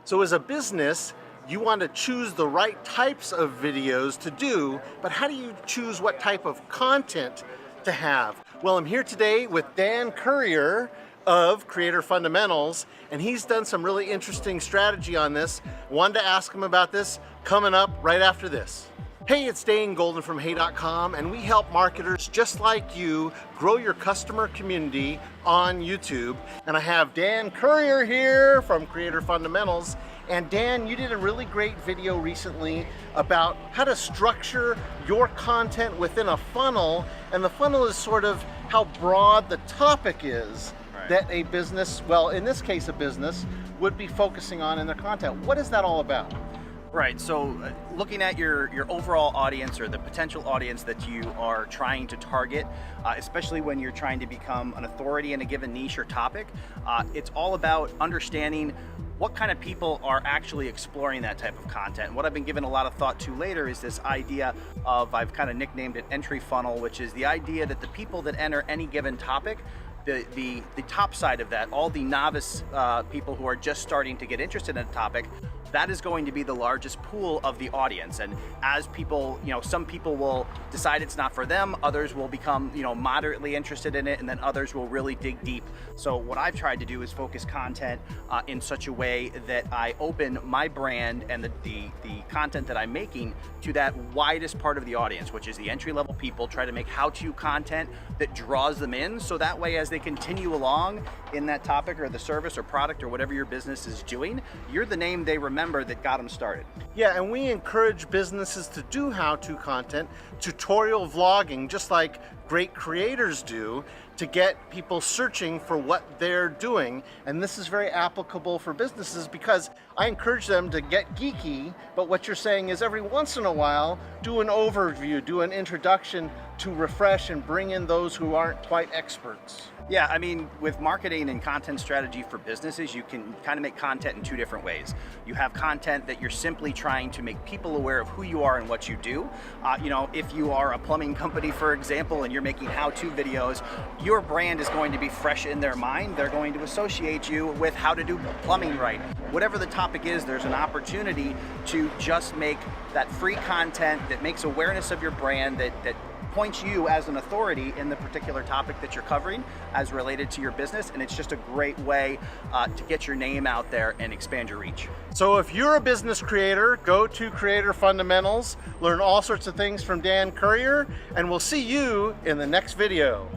So as a business, you want to choose the right types of videos to do, but how do you choose what type of content to have? Well, I'm here today with Dan Currier of Creator Fundamentals, and he's done some really interesting strategy on this. Wanted to ask him about this coming up right after this. Hey, it's Dane Golden from Hey.com, and we help marketers just like you grow your customer community on YouTube. And I have Dan Currier here from Creator Fundamentals. And Dan, you did a really great video recently about how to structure your content within a funnel. And the funnel is sort of how broad the topic is that a business, well, in this case, a business, would be focusing on in their content. What is that all about? Right, so looking at your overall audience or the potential audience that you are trying to target, especially when you're trying to become an authority in a given niche or topic, it's all about understanding what kind of people are actually exploring that type of content. And what I've been giving a lot of thought to later is this idea of, I've kind of nicknamed it entry funnel, which is the idea that the people that enter any given topic, the top side of that, all the novice people who are just starting to get interested in a topic, that is going to be the largest pool of the audience. And as people, some people will decide it's not for them, others will become, moderately interested in it, and then others will really dig deep. So what I've tried to do is focus content in such a way that I open my brand and the content that I'm making to that widest part of the audience, which is the entry-level people. Try to make how-to content that draws them in, so that way as they continue along in that topic or the service or product or whatever your business is doing, you're the name they remember that got them started. Yeah, and we encourage businesses to do how-to content, tutorial vlogging, just like great creators do, to get people searching for what they're doing. And this is very applicable for businesses because I encourage them to get geeky, but what you're saying is every once in a while, do an overview, do an introduction to refresh and bring in those who aren't quite experts. Yeah, I mean, with marketing and content strategy for businesses, you can kind of make content in two different ways. You have content that you're simply trying to make people aware of who you are and what you do. If you are a plumbing company, for example, and you're making how-to videos, your brand is going to be fresh in their mind. They're going to associate you with how to do plumbing right. Whatever the topic is, there's an opportunity to just make that free content that makes awareness of your brand, that points you as an authority in the particular topic that you're covering as related to your business. And it's just a great way to get your name out there and expand your reach. So if you're a business creator, go to Creator Fundamentals, learn all sorts of things from Dan Currier, and we'll see you in the next video.